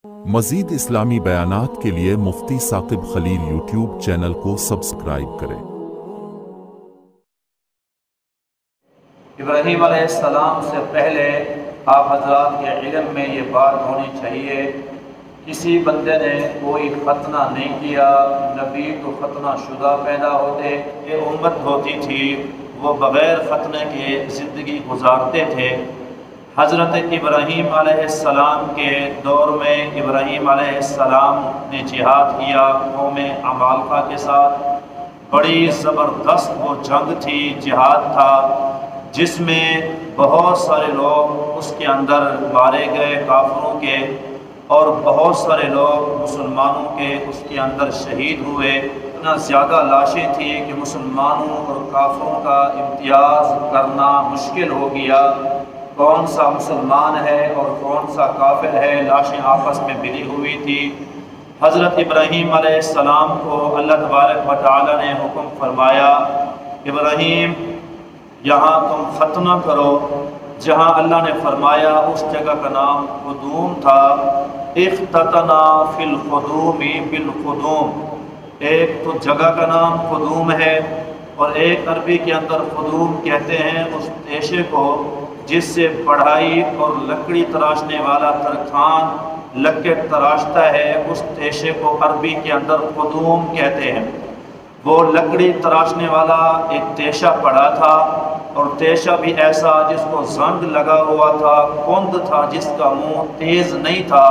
مزید اسلامی بیانات کے لیے مفتی ثاقب خلیل یوٹیوب چینل کو سبسکرائب کریں۔ ابراہیم علیہ السلام سے پہلے آپ حضرات کے علم میں یہ بات ہونی چاہیے، کسی بندے نے کوئی ختنہ نہیں کیا، نبی تو ختنہ شدہ پیدا ہوتے، یہ امت ہوتی تھی وہ بغیر ختنے کے زندگی گزارتے تھے۔ حضرت ابراہیم علیہ السلام کے دور میں ابراہیم علیہ السلام نے جہاد کیا قوم عمالقہ کے ساتھ۔ بڑی زبردست وہ جنگ تھی، جہاد تھا، جس میں بہت سارے لوگ اس کے اندر مارے گئے کافروں کے، اور بہت سارے لوگ مسلمانوں کے اس کے اندر شہید ہوئے۔ اتنا زیادہ لاشیں تھیں کہ مسلمانوں اور کافروں کا امتیاز کرنا مشکل ہو گیا، کون سا مسلمان ہے اور کون سا کافر ہے، لاشیں آپس میں ملی ہوئی تھی۔ حضرت ابراہیم علیہ السلام کو اللہ تبارک و تعالی نے حکم فرمایا، ابراہیم یہاں تم ختنہ کرو۔ جہاں اللہ نے فرمایا اس جگہ کا نام قدوم تھا۔ اختتنا فی القدوم بالقدوم، ایک تو جگہ کا نام قدوم ہے، اور ایک عربی کے اندر قدوم کہتے ہیں اس تیشے کو جس سے بڑھائی اور لکڑی تراشنے والا ترکھان لکڑ تراشتا ہے، اس تیشے کو عربی کے اندر قدوم کہتے ہیں۔ وہ لکڑی تراشنے والا ایک تیشہ پڑا تھا، اور تیشہ بھی ایسا جس کو زنگ لگا ہوا تھا، کند تھا، جس کا منہ تیز نہیں تھا۔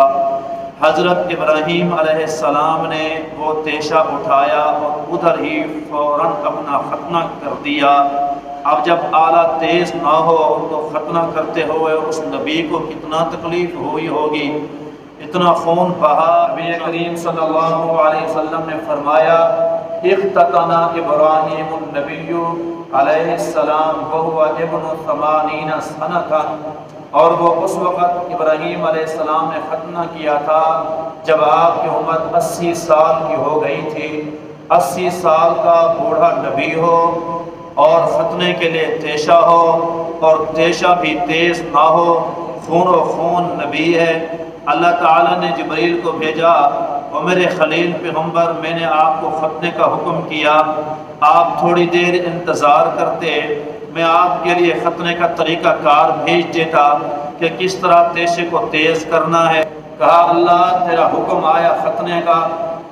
حضرت ابراہیم علیہ السلام نے وہ تیشہ اٹھایا اور ادھر ہی فوراً اپنا ختنہ کر دیا۔ اب جب آلہ تیز نہ ہو تو ختنہ کرتے ہوئے اس نبی کو کتنا تکلیف ہوئی ہوگی، اتنا خون بہا۔ نبی کریم صلی اللہ علیہ وسلم نے فرمایا، اختتنا ابراہیم النبی علیہ السلام وہو ابن 80 سنۃ، اور وہ اس وقت ابراہیم علیہ السلام نے ختنہ کیا تھا جب آپ کی عمر 80 سال کی ہو گئی تھی۔ 80 سال کا بوڑھا نبی ہو اور ختنے کے لیے تیشہ ہو، اور تیشہ بھی تیز نہ ہو، خون و خون نبی ہے۔ اللہ تعالیٰ نے جبریل کو بھیجا، وہ میرے خلیل پیغمبر میں نے آپ کو ختنے کا حکم کیا، آپ تھوڑی دیر انتظار کرتے، میں آپ کے لیے ختنے کا طریقہ کار بھیج دیتا کہ کس طرح تیشے کو تیز کرنا ہے۔ کہا اللہ تیرا حکم آیا ختنے کا،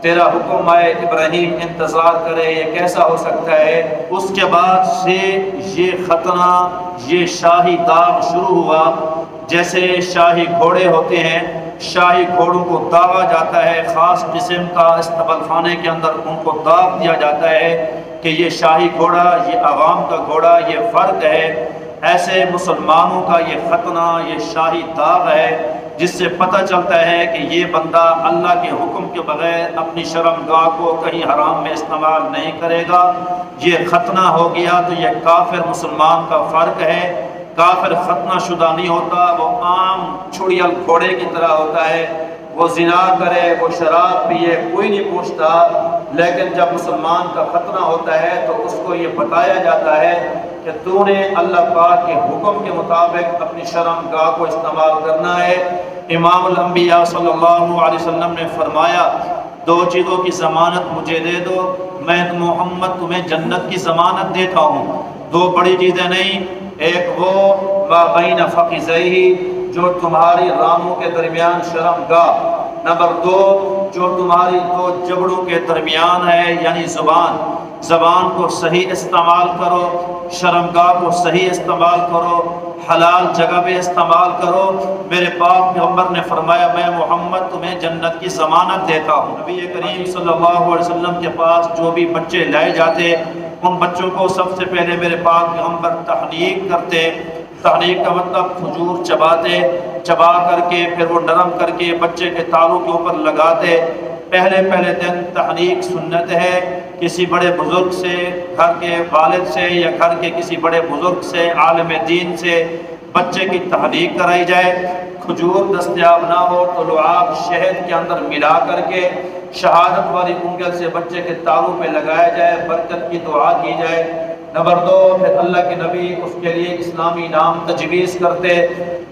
تیرا حکم آئے ابراہیم انتظار کرے، یہ کیسا ہو سکتا ہے؟ اس کے بعد سے یہ ختنہ، یہ شاہی داغ شروع ہوا۔ جیسے شاہی گھوڑے ہوتے ہیں، شاہی گھوڑوں کو داغا جاتا ہے، خاص قسم کا استقبال خانے کے اندر ان کو داغ دیا جاتا ہے کہ یہ شاہی گھوڑا، یہ عوام کا گھوڑا، یہ فرق ہے۔ ایسے مسلمانوں کا یہ ختنہ، یہ شاہی داغ ہے، جس سے پتہ چلتا ہے کہ یہ بندہ اللہ کے حکم کے بغیر اپنی شرمگاہ کو کہیں حرام میں استعمال نہیں کرے گا۔ یہ ختنہ ہو گیا تو یہ کافر مسلمان کا فرق ہے۔ کافر ختنہ شدہ نہیں ہوتا، وہ عام چھڑیل گھوڑے کی طرح ہوتا ہے، وہ زنا کرے، وہ شراب پیے، کوئی نہیں پوچھتا۔ لیکن جب مسلمان کا ختنہ ہوتا ہے تو اس کو یہ بتایا جاتا ہے کہ تو نے اللہ پاک کے حکم کے مطابق اپنی شرمگاہ کو استعمال کرنا ہے۔ امام الانبیاء صلی اللہ علیہ وسلم نے فرمایا، دو چیزوں کی ضمانت مجھے دے دو، میں محمد تمہیں جنت کی ضمانت دیتا ہوں۔ دو بڑی چیزیں نہیں، ایک وہ ما بین فخذیہ، جو تمہاری رانوں کے درمیان شرمگاہ، نمبر دو جو تمہاری دو جبڑوں کے درمیان ہے یعنی زبان، زبان کو صحیح استعمال کرو، شرمگاہ کو صحیح استعمال کرو، حلال جگہ پہ استعمال کرو۔ میرے پاک پیغمبر نے فرمایا، میں محمد تمہیں جنت کی ضمانت دیتا ہوں۔ نبی کریم صلی اللہ علیہ وسلم کے پاس جو بھی بچے لائے جاتے، ان بچوں کو سب سے پہلے میرے پاک پیغمبر تحنیک کرتے۔ تحنیک کا مطلب کھجور چباتے، چبا کر کے پھر وہ نرم کر کے بچے کے تالوں کے اوپر لگاتے۔ پہلے دن تحنیک سنت ہے، کسی بڑے بزرگ سے، گھر کے والد سے یا گھر کے کسی بڑے بزرگ سے، عالم دین سے بچے کی تحنیک کرائی جائے۔ کھجور دستیاب نہ ہو تو لعاب شہد کے اندر ملا کر کے شہادت والی انگل سے بچے کے تالوں پہ لگایا جائے، برکت کی دعا کی جائے۔ نمبر 2 پھر اللہ کے نبی اس کے لیے اسلامی نام تجویز کرتے۔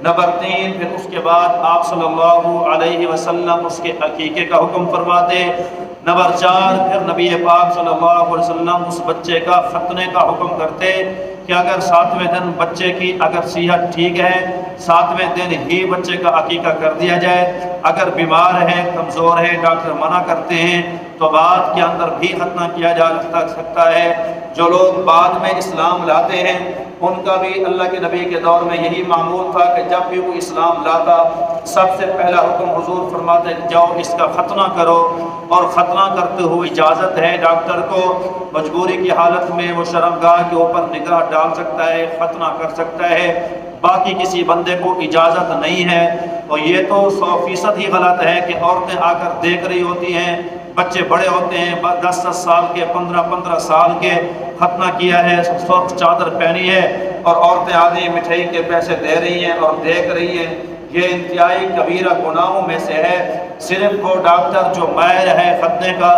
نمبر 3 پھر اس کے بعد آپ صلی اللہ علیہ وسلم اس کے عقیقے کا حکم فرماتے۔ نمبر 4 پھر نبی پاک صلی اللہ علیہ وسلم اس بچے کا ختنے کا حکم کرتے کہ اگر 7ویں دن بچے کی اگر صحت ٹھیک ہے 7ویں دن ہی بچے کا عقیقہ کر دیا جائے، اگر بیمار ہے کمزور ہے ڈاکٹر منع کرتے ہیں تو بعد کے اندر بھی ختنہ کیا جا سکتا ہے۔ جو لوگ بعد میں اسلام لاتے ہیں ان کا بھی اللہ کے نبی کے دور میں یہی معمول تھا کہ جب بھی وہ اسلام لاتا سب سے پہلا حکم حضور فرماتے جاؤ اس کا ختنہ کرو، اور ختنہ کرتے ہوئے اجازت ہے ڈاکٹر کو مجبوری کی حالت میں وہ شرمگاہ کے اوپر نگاہ ڈال سکتا ہے، ختنہ کر سکتا ہے، باقی کسی بندے کو اجازت نہیں ہے۔ اور یہ تو 100% ہی غلط ہے کہ عورتیں آ کر دیکھ رہی ہوتی ہیں، بچے بڑے ہوتے ہیں 10 سال کے 15 سال کے، ختنہ کیا ہے سرخ چادر پہنی ہے اور عورتیں آدھی مٹھائی کے پیسے دے رہی ہیں اور دیکھ رہی ہیں، یہ انتہائی کبیرہ گناہوں میں سے ہے۔ صرف وہ ڈاکٹر جو ماہر ہے ختنے کا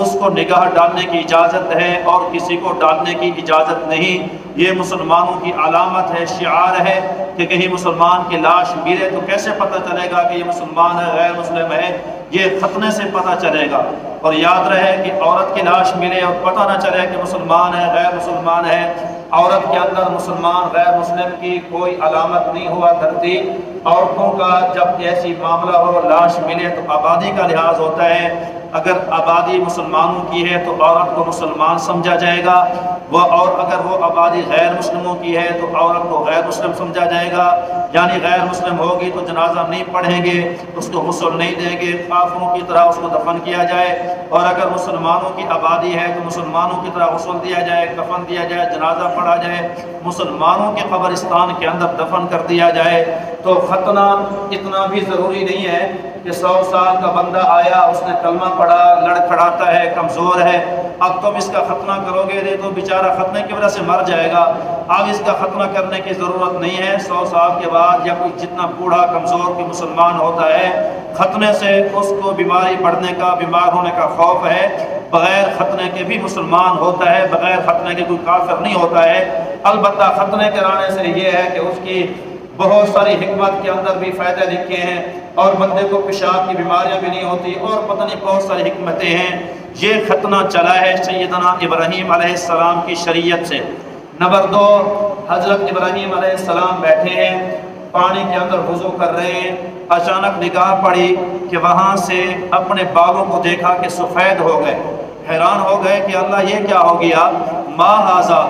اس کو نگاہ ڈالنے کی اجازت ہے اور کسی کو ڈالنے کی اجازت نہیں۔ یہ مسلمانوں کی علامت ہے، شعار ہے کہ کہیں مسلمان کی لاش ملے تو کیسے پتہ چلے گا کہ یہ مسلمان ہے غیر مسلم ہے، یہ ختنے سے پتہ چلے گا۔ اور یاد رہے کہ عورت کی لاش ملے اور پتہ نہ چلے کہ مسلمان ہے غیر مسلمان ہے، عورت کے اندر مسلمان غیر مسلم کی کوئی علامت نہیں ہوا کرتی۔ عورتوں کا جب ایسی معاملہ ہو لاش ملے تو آبادی کا لحاظ ہوتا ہے، اگر آبادی مسلمانوں کی ہے تو عورت کو مسلمان سمجھا جائے گا، اور اگر وہ آبادی غیر مسلموں کی ہے تو عورت کو غیر مسلم سمجھا جائے گا، یعنی غیر مسلم ہوگی تو جنازہ نہیں پڑھیں گے، اس کو غسل نہیں دیں گے، کافروں کی طرح اس کو دفن کیا جائے، اور اگر مسلمانوں کی آبادی ہے تو مسلمانوں کی طرح غسل دیا جائے، کفن دیا جائے، جنازہ پڑھا جائے، مسلمانوں کے قبرستان کے اندر دفن کر دیا جائے۔ تو ختنہ اتنا بھی ضروری نہیں ہے کہ 100 سال کا بندہ آیا اس نے کلمہ پڑھا لڑکھڑاتا ہے کمزور ہے اب تم اس کا ختنہ کرو گے تو بیچارہ ختنے کی وجہ سے مر جائے گا، اب اس کا ختنہ کرنے کی ضرورت نہیں ہے۔ 100 سال کے بعد یا کوئی جتنا بوڑھا کمزور کوئی مسلمان ہوتا ہے ختنے سے اس کو بیماری پڑنے کا بیمار ہونے کا خوف ہے، بغیر ختنے کے بھی مسلمان ہوتا ہے، بغیر ختنے کے کوئی کافر نہیں ہوتا ہے۔ البتہ ختنے کرانے سے یہ ہے کہ اس کی بہت ساری حکمت کے اندر بھی فائدے لکھے ہیں اور بندے کو پیشاب کی بیماریاں بھی نہیں ہوتی اور پتہ نہیں بہت ساری حکمتیں ہیں۔ یہ ختنہ چلا ہے سیدنا ابراہیم علیہ السلام کی شریعت سے۔ نمبر 2 حضرت ابراہیم علیہ السلام بیٹھے ہیں پانی کے اندر وضو کر رہے ہیں، اچانک نگاہ پڑی کہ وہاں سے اپنے بالوں کو دیکھا کہ سفید ہو گئے، حیران ہو گئے کہ اللہ یہ کیا ہو گیا، ما ھذا،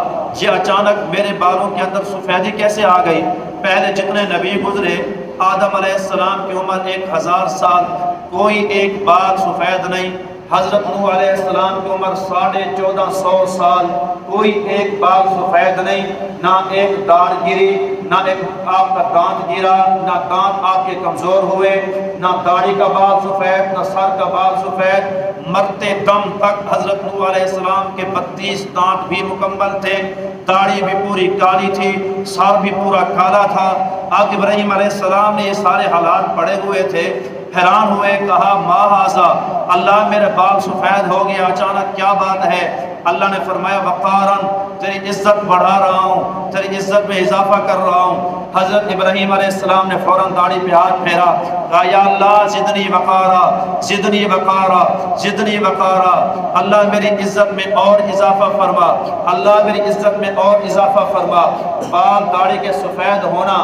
یہ اچانک میرے بالوں کے اندر سفیدی کیسے آ گئی؟ پہلے جتنے نبی گزرے آدم علیہ السلام کی عمر 1000 سال، کوئی ایک بال سفید نہیں۔ حضرت نوح علیہ السلام کی عمر 1450 سال، کوئی ایک بال سفید نہیں، نہ ایک داڑھ گری، نہ ایک آپ کا دانت گرا، نہ دانت آپ کے کمزور ہوئے، نہ داڑھی کا بال سفید، نہ سر کا بال سفید۔ مرتے دم تک حضرت نوح علیہ السلام کے 32 دانت بھی مکمل تھے، داڑھی بھی پوری کالی تھی، سر بھی پورا کالا تھا۔ اب ابراہیم علیہ السلام نے یہ سارے حالات پڑے ہوئے تھے، حیران ہوئے، کہا ما ھذا، اللہ میرے بال سفید ہو گیا اچانک کیا بات ہے؟ اللہ نے فرمایا وقارن، تیری عزت بڑھا رہا ہوں، تیری عزت میں اضافہ کر رہا ہوں۔ حضرت ابراہیم علیہ السلام نے فوراً داڑھی پہ ہاتھ پھیرا، کہا یا اللہ زدنی وقارا، زدنی وقارا، زدنی وقارا، اللہ میری عزت میں اور اضافہ فرما، اللہ میری عزت میں اور اضافہ فرما۔ بال داڑھی کے سفید ہونا،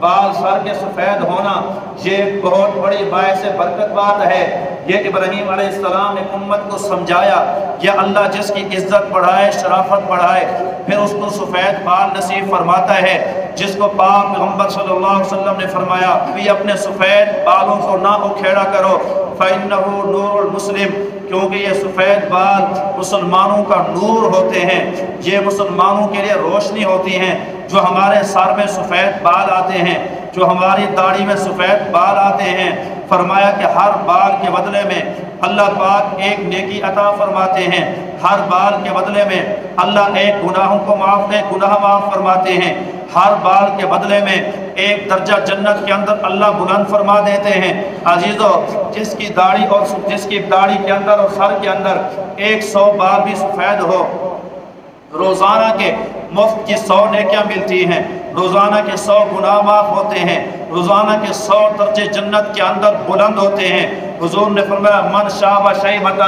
بال سر کے سفید ہونا، یہ بہت بڑی باعث برکت بات ہے۔ یہ ابراہیم علیہ السلام نے امت کو سمجھایا کہ اللہ جس کی عزت بڑھائے، شرافت بڑھائے، پھر اس کو سفید بال نصیب فرماتا ہے، جس کو پاک پیغمبر صلی اللہ علیہ وسلم نے فرمایا بھی اپنے سفید بالوں کو نہ اکھیڑا کرو، فَإِنَّهُ نُورُ الْمُسْلِمِ، کیونکہ یہ سفید بال مسلمانوں کا نور ہوتے ہیں، یہ مسلمانوں کے لیے روشنی ہوتی ہیں۔ جو ہمارے سر میں سفید بال آتے ہیں، جو ہماری داڑھی میں سفید بال آتے ہیں، فرمایا کہ ہر بال کے بدلے میں اللہ پاک ایک نیکی عطا فرماتے ہیں، ہر بال کے بدلے میں اللہ ایک گناہوں کو گناہ معاف فرماتے ہیں، ہر بال کے بدلے میں ایک درجہ جنت کے اندر اللہ بلند فرما دیتے ہیں۔ عزیزو، جس کی داڑھی کے اندر اور سر کے اندر 100 بال بھی سفید ہو، روزانہ کے مفت کی 100 نیکیاں ملتی ہیں، روزانہ کے 100 گناہ معاف ہوتے ہیں، روزانہ کے 100 درجے جنت کے اندر بلند ہوتے ہیں۔ حضور نے فرمایا من شاب شیبۃ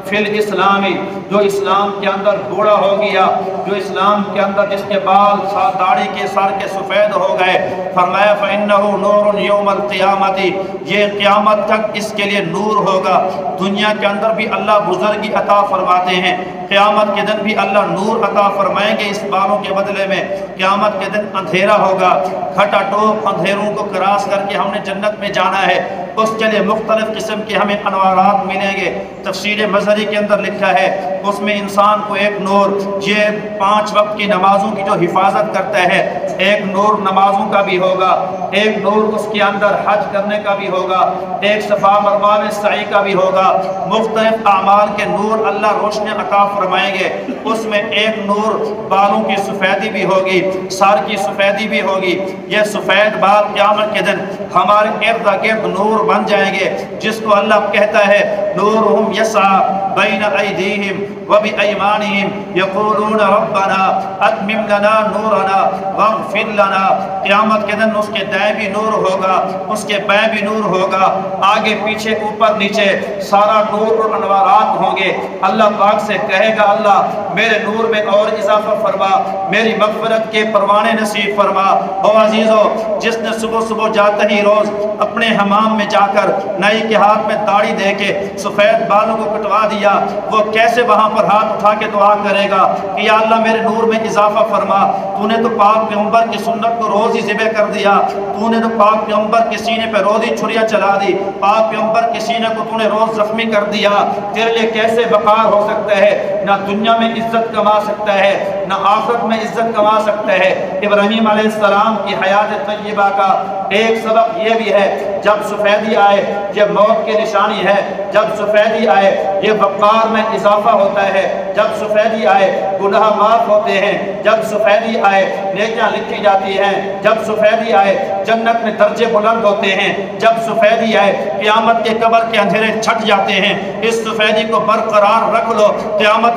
فی الاسلام، جو اسلام کے اندر بوڑھا ہو گیا، جو اسلام کے اندر جس کے بال داڑھی کے سر کے سفید ہو گئے، فرمایا فإنہ نور یوم القیامت، یہ قیامت تک اس کے لیے نور ہوگا۔ دنیا کے اندر بھی اللہ بزرگی عطا فرماتے ہیں، قیامت کے دن بھی اللہ نور عطا فرمائیں گے اس بالوں کے بدلے میں۔ قیامت کے دن اندھیرا ہوگا، کھٹا ٹوپ اندھیروں کو کراس کر کے ہم نے جنت میں جانا ہے، اس کے لیے مختلف قسم کے ہمیں انوارات ملیں گے۔ تفسیر مظہری کے اندر لکھا ہے اس میں انسان کو ایک نور، یہ 5 وقت کی نمازوں کی جو حفاظت کرتا ہے، ایک نور نمازوں کا بھی ہوگا، ایک نور اس کے اندر حج کرنے کا بھی ہوگا، ایک صفا مروا میں سعی کا بھی ہوگا، مختلف اعمال کے نور اللہ روشنی عطا فرمائیں گے۔ اس میں ایک نور بالوں کی سفیدی بھی ہوگی، سر کی سفیدی بھی ہوگی۔ یہ سفید بال قیامت کے دن ہمارے ارد گرد نور بن جائیں گے، جس کو اللہ کہتا ہے نورہم یسعی بین ایدیہم وبایمانہم یقولون ربنا اتمم لنا نورنا واغفر لنا۔ قیامت کے دن اس کے دائیں بھی نور ہوگا، اس کے بائیں بھی نور ہوگا، آگے پیچھے اوپر نیچے سارا نور اور انوارات ہوں گے۔ اللہ پاک سے کہے گا اللہ میرے نور میں اور اضافہ فرما، میری مغفرت کے پروانے نصیب فرما۔ او عزیزو، جس نے صبح صبح جاتے ہی روز اپنے حمام میں جا کر نائی کے ہاتھ میں داڑھی دے کے سفید بالوں کو کٹوا دیا، وہ کیسے وہاں پر ہاتھ اٹھا کے دعا کرے گا کہ یا اللہ میرے نور میں اضافہ فرما۔ تو نے تو پاک پیغمبر کی سنت کو روز ہی ذبح کر دیا، تو نے تو پاک پیغمبر کے سینے پہ روز ہی چھریاں چلا دی، پاک پیغمبر کے سینے کو تو نے روز زخمی کر دیا، تیرے لیے کیسے وقار ہو سکتا ہے؟ نہ دنیا میں عزت کما سکتا ہے، نہ آخرت میں عزت کما سکتا ہے۔ ابراہیم علیہ السلام کی حیات طیبہ کا ایک سبق یہ بھی ہے، جب سفیدی آئے یہ موت کی نشانی ہے، جب سفیدی آئے یہ وقار میں اضافہ ہوتا ہے، جب سفیدی آئے گناہ معاف ہوتے ہیں، جب سفیدی آئے نیکیاں لکھی جاتی ہیں، جب سفیدی آئے جنت میں درجے بلند ہوتے ہیں، جب سفیدی آئے قیامت کے قبر کے اندھیرے چھٹ جاتے ہیں۔ اس سفیدی کو برقرار رکھ لو، قیامت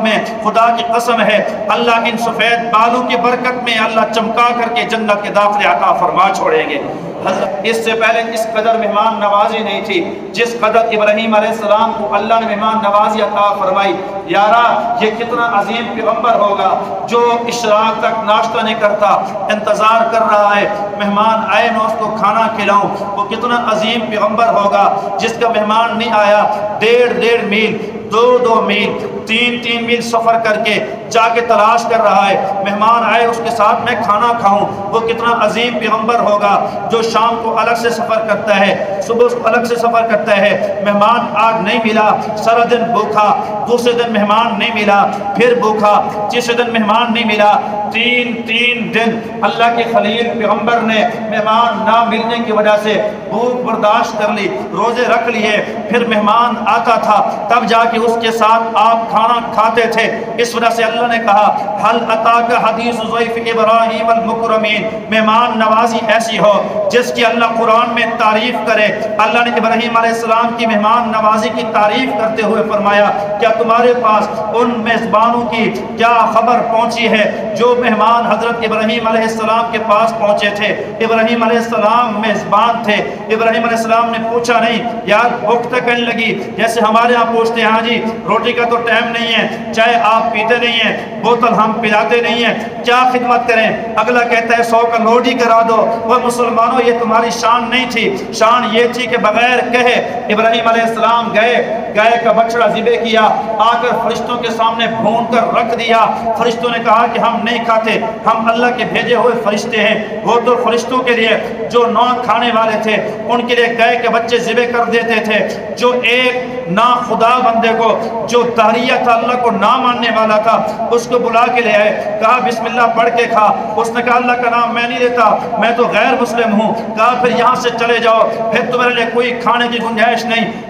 میں خدا کی قسم ہے اللہ ان سفید بالوں کی برکت میں اللہ چمکا کر کے جنت کے داخلے عطا فرما چھوڑیں گے۔ اس سے پہلے اس قدر مہمان نوازی نہیں تھی جس قدر ابراہیم علیہ السلام کو اللہ نے مہمان نوازی عطا فرمائی۔ یارا یہ کتنا عظیم پیغمبر ہوگا جو اشراق تک ناشتہ نہیں کرتا، انتظار کر رہا ہے مہمان آئے میں اس کو کھانا کھلاؤں۔ وہ کتنا عظیم پیغمبر ہوگا جس کا مہمان نہیں آیا، 1.5 میل 2 میل 3 میل سفر کر کے جا کے تلاش کر رہا ہے مہمان آئے اس کے ساتھ میں کھانا کھاؤں۔ وہ کتنا عظیم پیغمبر ہوگا جو شام کو الگ سے سفر کرتا ہے، صبح کو الگ سے سفر کرتا ہے، مہمان آج نہیں ملا، سارا دن بھوکا، دوسرے دن مہمان نہیں ملا، پھر بھوکا، تیسرے دن مہمان نہیں ملا، 3 دن اللہ کے خلیل پیغمبر نے مہمان نہ ملنے کی وجہ سے بھوک برداشت کر لی، روزے رکھ لیے، پھر مہمان آتا تھا تب جا کے اس کے ساتھ آپ کھانا کھاتے تھے۔ اس وجہ سے اللہ نے کہا حل اتاک حدیث ضیف ابراہیم المکرمین، مہمان نوازی ایسی ہو جس کی اللہ قرآن میں تعریف کرے۔ اللہ نے ابراہیم علیہ السلام کی مہمان نوازی کی تعریف کرتے ہوئے فرمایا کیا تمہارے پاس ان میزبانوں کی کیا خبر پہنچی ہے جو مہمان حضرت ابراہیم علیہ السلام کے پاس پہنچے تھے؟ ابراہیم علیہ السلام میزبان تھے۔ ابراہیم علیہ السلام نے پوچھا نہیں یار بھوک تو کہنے لگی جیسے ہمارے ہاں پوچھتے ہیں ہاں جی روٹی کا تو ٹائم نہیں ہے، چائے آپ پیتے نہیں ہیں، بوتل ہم پلاتے نہیں ہیں، کیا خدمت کریں؟ اگلا کہتا ہے 100 کا لوڈ ہی کرا دو۔ وہ مسلمانوں یہ تمہاری شان نہیں تھی، شان یہ تھی کہ بغیر کہے ابراہیم علیہ السلام گائے کا بچڑا ذبح کیا، آ کر فرشتوں کے سامنے بھون کر رکھ دیا۔ فرشتوں نے کہا کہ ہم نہیں کھاتے، ہم اللہ کے بھیجے ہوئے فرشتے ہیں۔ وہ تو فرشتوں کے لیے جو نہ کھانے والے تھے ان کے لیے گائے کے بچے ذبح کر دیتے تھے۔ جو ایک نا خدا بندے کو جو دہریہ تھا، اللہ کو نہ ماننے والا تھا، اس کو بلا کے لے آئے، کہا بسم اللہ پڑھ کے کھا۔ اس نے کہا اللہ کا نام میں نہیں لیتا، میں تو غیر مسلم ہوں۔ کہا پھر یہاں سے چلے جاؤ، پھر تمہارے لیے کوئی کھانے کی گنجائش نہیں۔